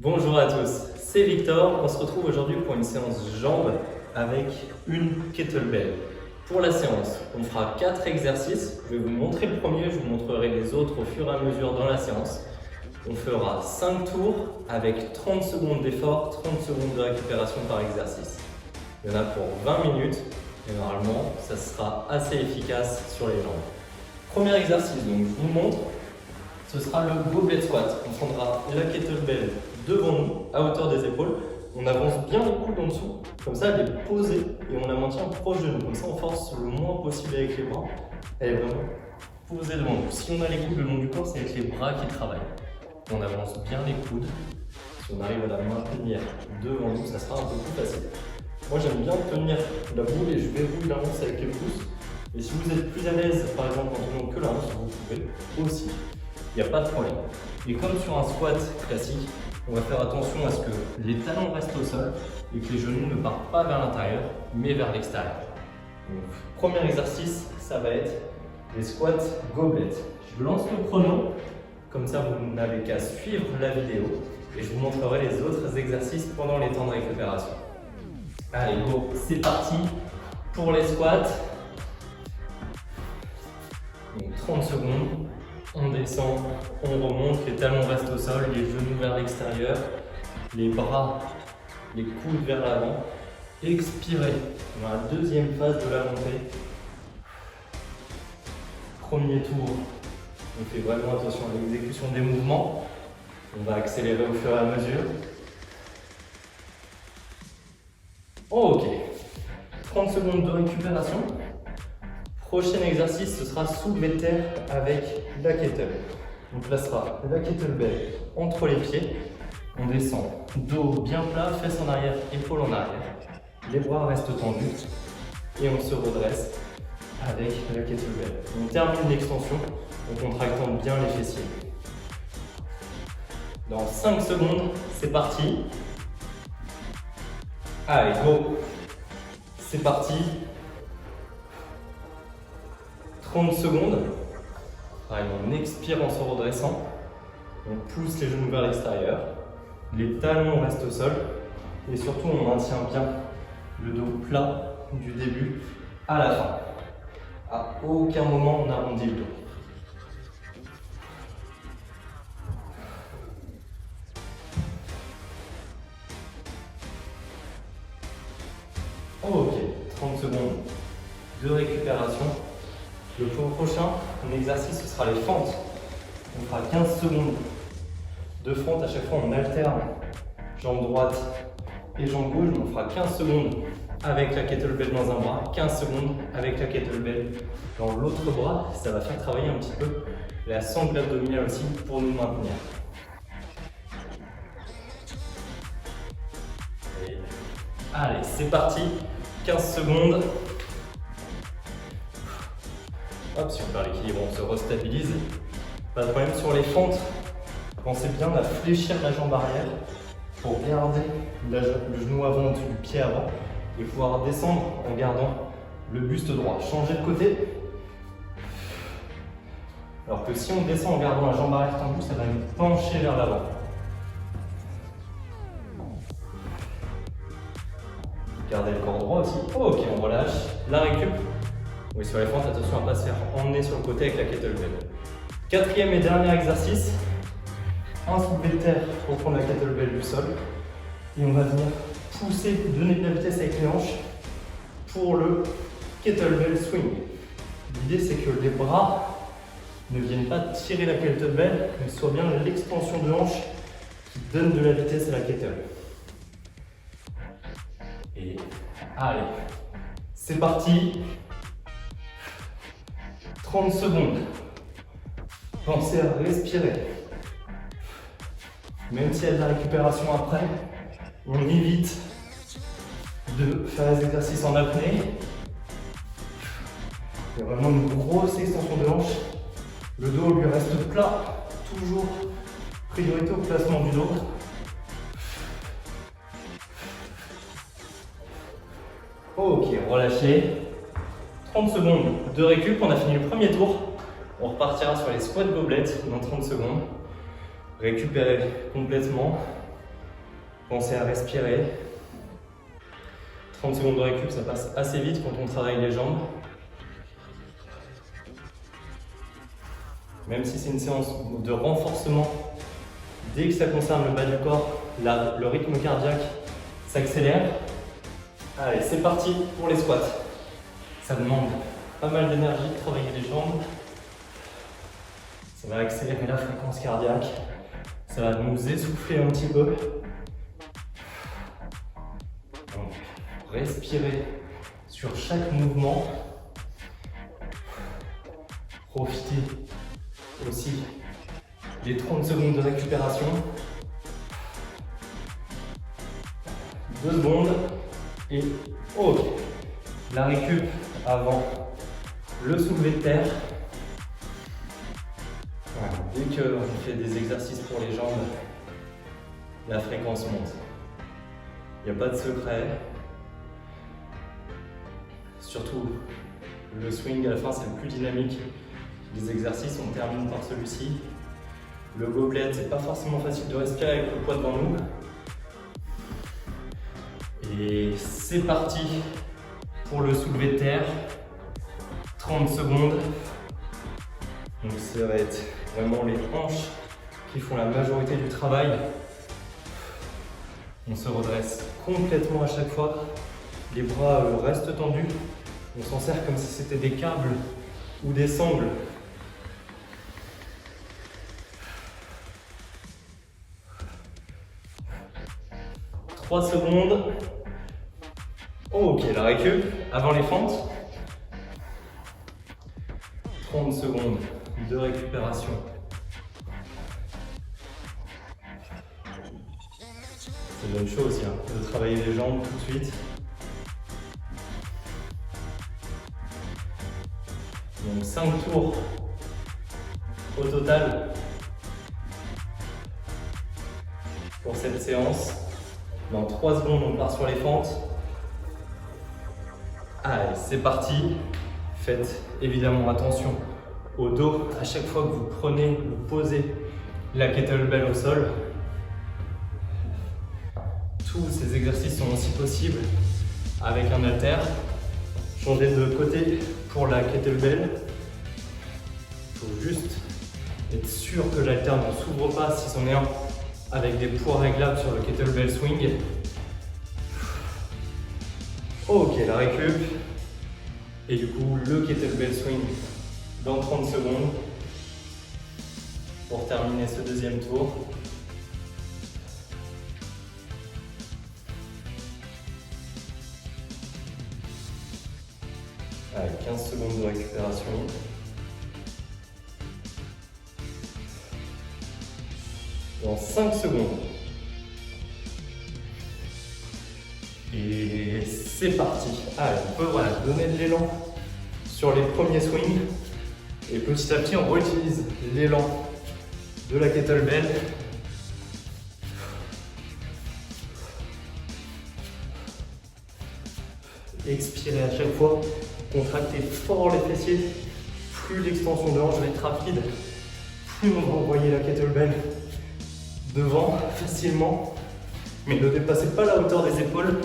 Bonjour à tous, c'est Victor. On se retrouve aujourd'hui pour une séance jambes avec une kettlebell. Pour la séance, on fera 4 exercices. Je vais vous montrer le premier, je vous montrerai les autres au fur et à mesure dans la séance. On fera 5 tours avec 30 secondes d'effort, 30 secondes de récupération par exercice. Il y en a pour 20 minutes et normalement, ça sera assez efficace sur les jambes. Premier exercice, donc je vous montre. Ce sera le goblet squat. On prendra la kettlebell devant nous, à hauteur des épaules. On avance bien les coudes en dessous, comme ça elle est posée et on la maintient proche de nous. Comme ça on force le moins possible avec les bras. Elle est vraiment posée devant nous. Si on a les coudes le long du corps, c'est avec les bras qui travaillent. On avance bien les coudes. Si on arrive à la maintenir devant nous, ça sera un peu plus facile. Moi j'aime bien tenir la boule et je verrouille la hanche avec les pouces. Et si vous êtes plus à l'aise, par exemple en tenant que la hanche, vous pouvez aussi. Il n'y a pas de problème. Et comme sur un squat classique, on va faire attention à ce que les talons restent au sol et que les genoux ne partent pas vers l'intérieur, mais vers l'extérieur. Donc, premier exercice, ça va être les squats goblet. Je lance le chrono, comme ça vous n'avez qu'à suivre la vidéo et je vous montrerai les autres exercices pendant les temps de récupération. Allez, go, c'est parti pour les squats. Donc 30 secondes. On descend, on remonte, les talons restent au sol, les genoux vers l'extérieur, les bras, les coudes vers l'avant. Expirez dans la deuxième phase de la montée. Premier tour, on fait vraiment attention à l'exécution des mouvements. On va accélérer au fur et à mesure. Ok, 30 secondes de récupération. Prochain exercice, ce sera soulevé de terre avec la kettlebell. On placera la kettlebell entre les pieds. On descend, dos bien plat, fesses en arrière, épaules en arrière. Les bras restent tendus et on se redresse avec la kettlebell. On termine l'extension en contractant bien les fessiers. Dans 5 secondes, c'est parti. Allez, go! C'est parti. 30 secondes. Pareil, on expire en se redressant. On pousse les genoux vers l'extérieur. Les talons restent au sol. Et surtout, on maintient bien le dos plat du début à la fin. À aucun moment, on arrondit le dos. Ok, 30 secondes de récupération. Le prochain exercice, ce sera les fentes. On fera 15 secondes de fente. À chaque fois, on alterne jambe droite et jambe gauche. On fera 15 secondes avec la kettlebell dans un bras, 15 secondes avec la kettlebell dans l'autre bras. Ça va faire travailler un petit peu la sangle abdominale aussi pour nous maintenir. Allez, c'est parti. 15 secondes. Hop, si on perd l'équilibre, on se restabilise. Pas de problème sur les fentes. Pensez bien à fléchir la jambe arrière pour garder le genou avant du pied avant et pouvoir descendre en gardant le buste droit. Changer de côté. Alors que si on descend en gardant la jambe arrière tendue, ça va nous pencher vers l'avant. Gardez le corps droit aussi. Ok, on relâche. La récup. Oui, sur les fentes, attention à ne pas se faire emmener sur le côté avec la kettlebell. Quatrième et dernier exercice, un soulevé de terre pour prendre la kettlebell du sol. Et on va venir pousser, donner de la vitesse avec les hanches pour le kettlebell swing. L'idée, c'est que les bras ne viennent pas tirer la kettlebell, mais soit bien l'extension de hanche qui donne de la vitesse à la kettlebell. Et allez, c'est parti. 30 secondes. Pensez à respirer. Même s'il y a de la récupération après, on évite de faire les exercices en apnée. Il y a vraiment une grosse extension de hanche. Le dos lui reste plat. Toujours priorité au placement du dos. Ok, relâchez. 30 secondes de récup, on a fini le premier tour. On repartira sur les squats gobelets dans 30 secondes. Récupérez complètement. Pensez à respirer. 30 secondes de récup, ça passe assez vite quand on travaille les jambes. Même si c'est une séance de renforcement, dès que ça concerne le bas du corps, le rythme cardiaque s'accélère. Allez, c'est parti pour les squats. Ça demande pas mal d'énergie de travailler les jambes. Ça va accélérer la fréquence cardiaque. Ça va nous essouffler un petit peu. Donc, respirez sur chaque mouvement. Profitez aussi des 30 secondes de récupération. 2 secondes et ok. La récup avant le soulevé de terre. Voilà. Dès qu'on fait des exercices pour les jambes, la fréquence monte. Il n'y a pas de secret. Surtout, le swing à la fin, c'est le plus dynamique. Les exercices, on termine par celui-ci. Le gobelet, c'est pas forcément facile de respirer avec le poids devant nous. Et c'est parti pour le soulevé de terre. 30 secondes. Donc ça va être vraiment les hanches qui font la majorité du travail. On se redresse complètement à chaque fois. Les bras restent tendus. On s'en sert comme si c'était des câbles ou des sangles. « 3 secondes. Ok, la récup avant les fentes. 30 secondes de récupération. C'est bonne chose aussi, de travailler les jambes tout de suite. Donc 5 tours au total pour cette séance. Dans 3 secondes, on part sur les fentes. Allez, c'est parti. Faites évidemment attention au dos à chaque fois que vous prenez ou posez la kettlebell au sol. Tous ces exercices sont aussi possibles avec un halter. Changez de côté pour la kettlebell. Il faut juste être sûr que l'halter ne s'ouvre pas si c'en est un avec des poids réglables sur le kettlebell swing. Ok, la récup. Et du coup, le kettlebell swing dans 30 secondes pour terminer ce deuxième tour. Allez, 15 secondes de récupération. Dans 5 secondes. Et c'est parti. Allez, on peut donner de l'élan sur les premiers swings. Et petit à petit, on réutilise l'élan de la kettlebell. Expirez à chaque fois. Contractez fort les fessiers. Plus l'extension de hanche va être rapide, plus on va envoyer la kettlebell devant facilement. Mais ne dépassez pas la hauteur des épaules.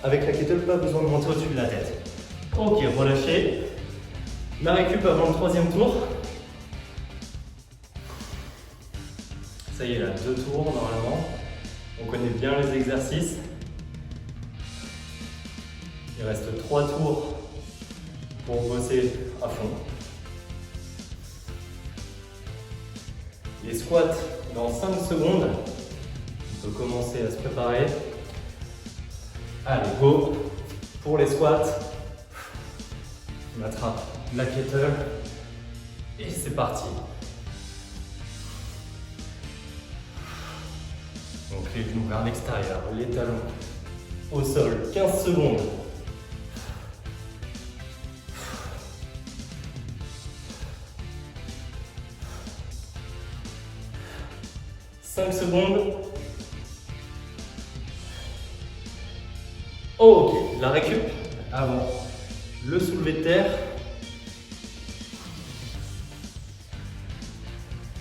Avec la kettlebell, pas besoin de monter au-dessus de la tête. Ok, relâchez. La récup avant le troisième tour. Ça y est, là, 2 tours normalement. On connaît bien les exercices. Il reste 3 tours pour bosser à fond. Les squats dans 5 secondes. On peut commencer à se préparer. Allez, go pour les squats. On attrape la kettle et c'est parti. Donc les genoux vers l'extérieur, les talons au sol, 15 secondes. « 5 secondes. Ok, la récup avant le soulevé de terre.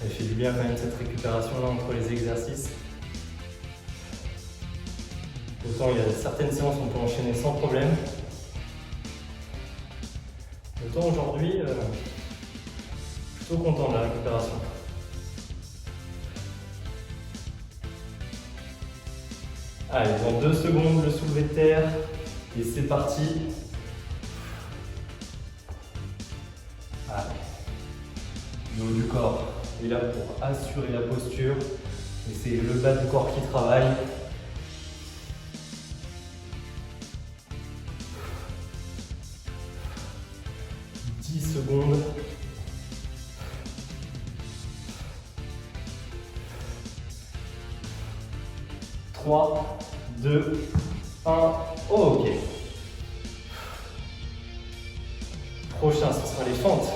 Elle fait du bien quand même cette récupération là entre les exercices. Autant il y a certaines séances où on peut enchaîner sans problème. Autant aujourd'hui, plutôt content de la récupération. Allez, dans 2 secondes, le soulevé de terre. Et c'est parti. Allez. Le haut du corps est là pour assurer la posture. Et c'est le bas du corps qui travaille. Secondes. 3, 2, 1. Ok. Prochain, ce sera les fentes.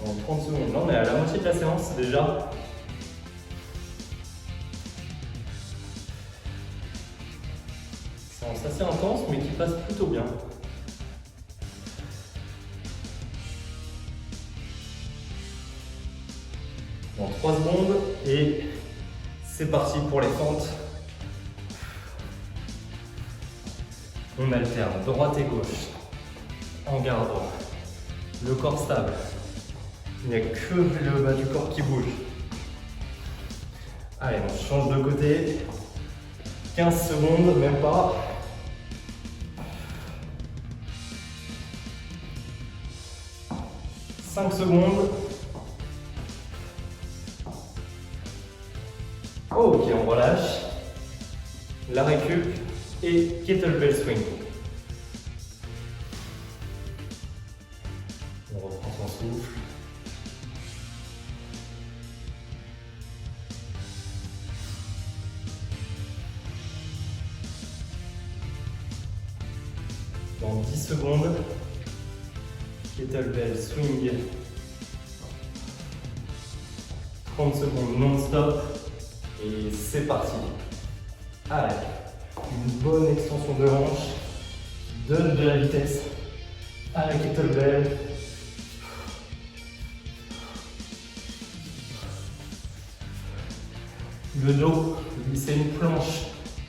En 30 secondes. Là, on est à la moitié de la séance déjà. C'est assez intense, mais qui passe plutôt bien. Dans 3 secondes, et c'est parti pour les fentes. On alterne droite et gauche, en gardant le corps stable. Il n'y a que le bas du corps qui bouge. Allez, on change de côté. 15 secondes, même pas. « 5 secondes. Ok, on relâche. La récup et kettlebell swing. On reprend son souffle. Dans 10 secondes, kettlebell swing. 30 secondes non-stop. Et c'est parti. Allez, une bonne extension de hanche. Donne de la vitesse à la kettlebell. Le dos, lui, c'est une planche.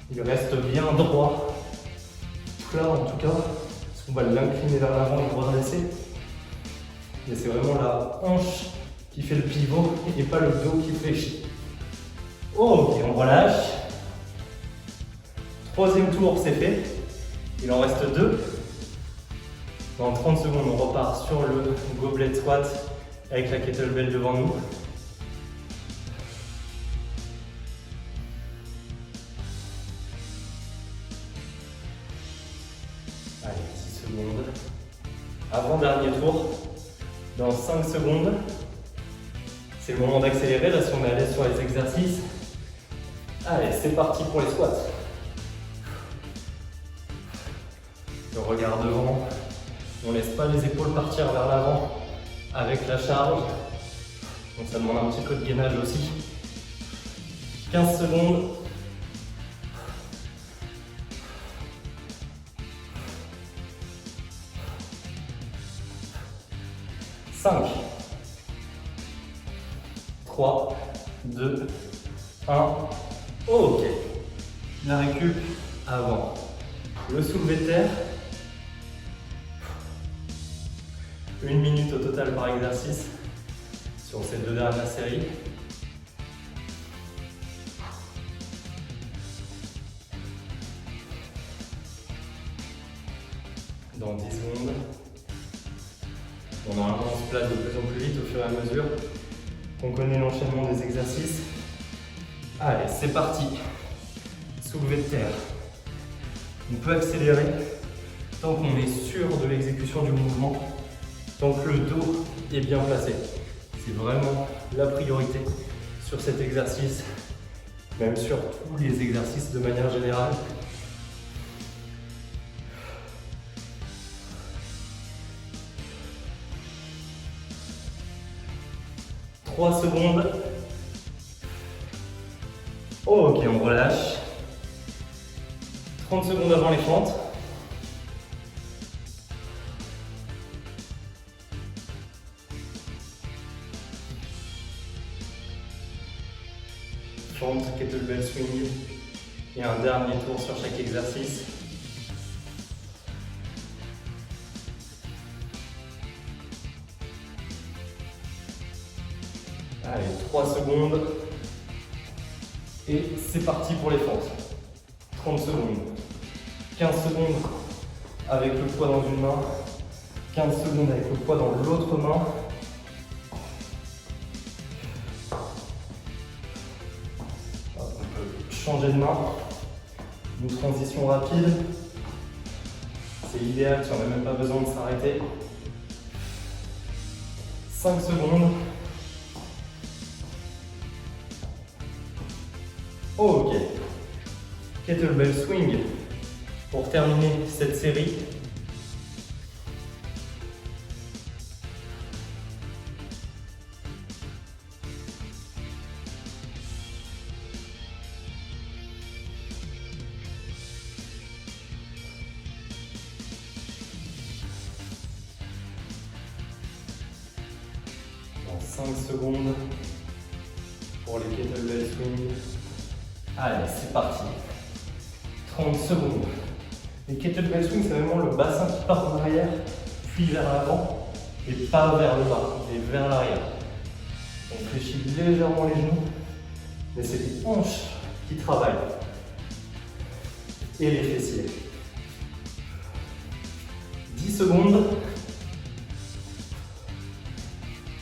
Il reste bien droit. Plat en tout cas. Parce qu'on va l'incliner vers l'avant et le redresser. Mais c'est vraiment la hanche qui fait le pivot et pas le dos qui fléchit. Ok, on relâche. 3e tour, c'est fait. Il en reste 2. Dans 30 secondes, on repart sur le goblet squat avec la kettlebell devant nous. Allez, 10 secondes. Avant-dernier tour. Dans 5 secondes. C'est le moment d'accélérer. Là, si on est à l'aise sur les exercices. Allez, c'est parti pour les squats. Le regard devant. On ne laisse pas les épaules partir vers l'avant avec la charge. Donc ça demande un petit peu de gainage aussi. 15 secondes. 5, 3, 2, 1. Ok. La récup avant. Le soulevé de terre. 1 minute au total par exercice sur ces 2 dernières séries. Dans 10 secondes. Bon, normalement, on se place de plus en plus vite au fur et à mesure qu'on connaît l'enchaînement des exercices. Allez, c'est parti. Soulevé de terre. On peut accélérer tant qu'on est sûr de l'exécution du mouvement, tant que le dos est bien placé. C'est vraiment la priorité sur cet exercice, même sur tous les exercices de manière générale. « 3 secondes. Ok, on relâche. 30 secondes avant les fentes. fente, kettlebell swing et un dernier tour sur chaque exercice. Allez, 3 secondes. Et c'est parti pour les fentes. 30 secondes. 15 secondes avec le poids dans une main. 15 secondes avec le poids dans l'autre main. On peut changer de main. Une transition rapide. C'est idéal si on n'a même pas besoin de s'arrêter. 5 secondes. Ok. Kettlebell swing pour terminer cette série. Dans 5 secondes pour les kettlebell swing. Allez, c'est parti. 30 secondes. Les kettlebell swing, c'est vraiment le bassin qui part en arrière, puis vers l'avant, et pas vers le bas, mais vers l'arrière. On fléchit légèrement les genoux, mais c'est les hanches qui travaillent. Et les fessiers. 10 secondes.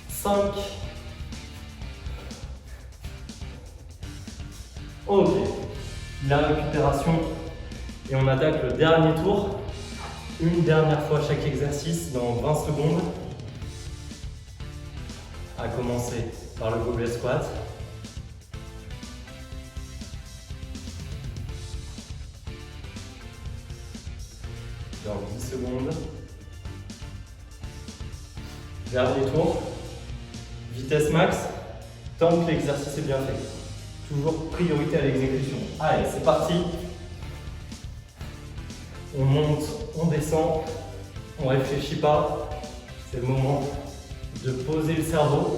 5. Ok, la récupération et on attaque le dernier tour. Une dernière fois chaque exercice dans 20 secondes. À commencer par le goblet squat. Dans 10 secondes. Dernier tour. Vitesse max, tant que l'exercice est bien fait. Toujours priorité à l'exécution. Allez, c'est parti. On monte, on descend, on ne réfléchit pas. C'est le moment de poser le cerveau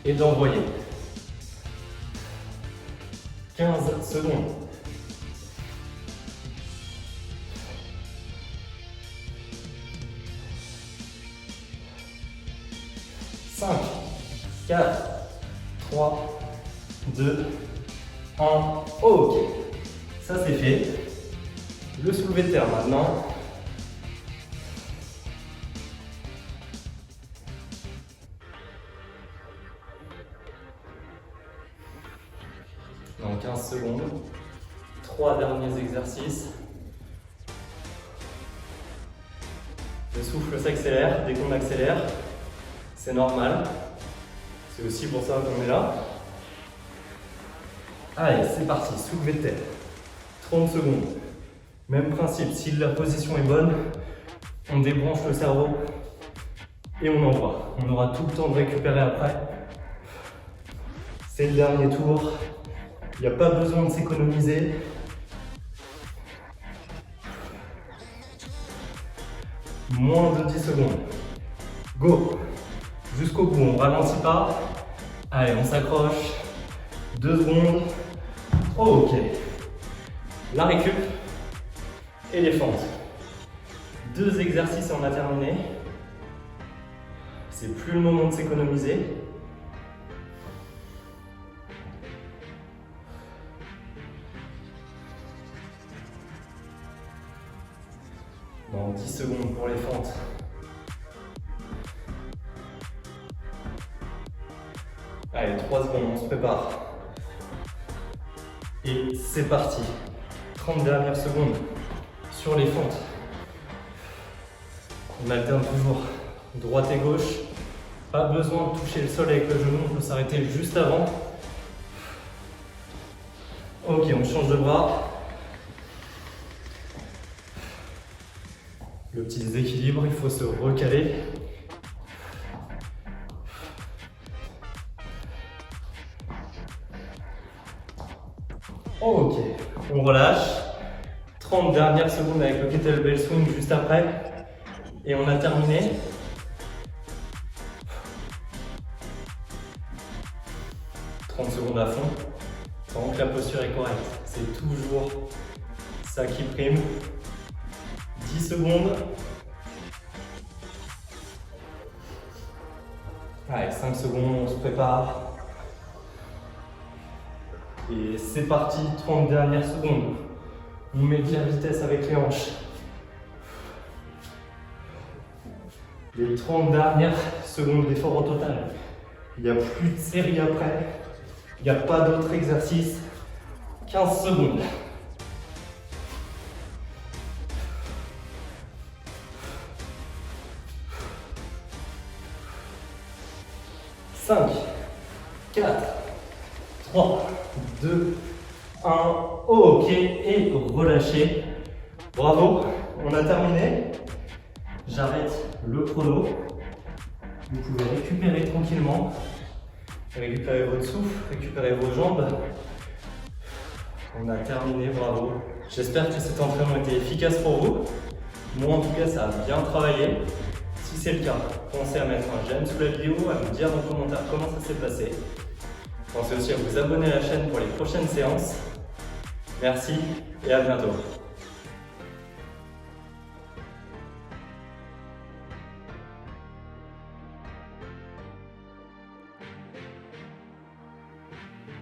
et d'envoyer. 15 secondes. 5, 4, 3, 2, 1. Ok, ça c'est fait. Le soulevé de terre maintenant. Dans 15 secondes. 3 derniers exercices. Le souffle s'accélère dès qu'on accélère. C'est normal. C'est aussi pour ça qu'on est là. Allez, c'est parti, soulevé de terre. 30 secondes. Même principe, si la position est bonne, on débranche le cerveau et on envoie. On aura tout le temps de récupérer après. C'est le dernier tour. Il n'y a pas besoin de s'économiser. Moins de 10 secondes. Go! Jusqu'au bout, on ne ralentit pas. Allez, on s'accroche. 2 secondes. Ok. La récup et les fentes. 2 exercices et on a terminé. C'est plus le moment de s'économiser. Dans 10 secondes pour les fentes. Allez, 3 secondes, on se prépare. Et c'est parti. 30 dernières secondes sur les fentes. On alterne toujours droite et gauche. Pas besoin de toucher le sol avec le genou, on peut s'arrêter juste avant. Ok, on change de bras. Le petit déséquilibre, il faut se recaler. Ok, on relâche. 30 dernières secondes avec le kettlebell swing juste après. Et on a terminé. « 30 secondes à fond. tant que la posture est correcte. C'est toujours ça qui prime. 10 secondes. Allez, 5 secondes, on se prépare. Et c'est parti, 30 dernières secondes. On met de la vitesse avec les hanches. Les 30 dernières secondes d'effort au total. Il n'y a plus de série après. Il n'y a pas d'autre exercice. 15 secondes. 5, 4, 3, 2, 1. Ok, et relâchez. Bravo, on a terminé. J'arrête le chrono. Vous pouvez récupérer tranquillement. Récupérez votre souffle, récupérez vos jambes. On a terminé, bravo. J'espère que cet entraînement était efficace pour vous. Moi en tout cas, ça a bien travaillé. Si c'est le cas, pensez à mettre un j'aime sous la vidéo, à me dire dans les commentaires comment ça s'est passé. Pensez aussi à vous abonner à la chaîne pour les prochaines séances. Merci et à bientôt.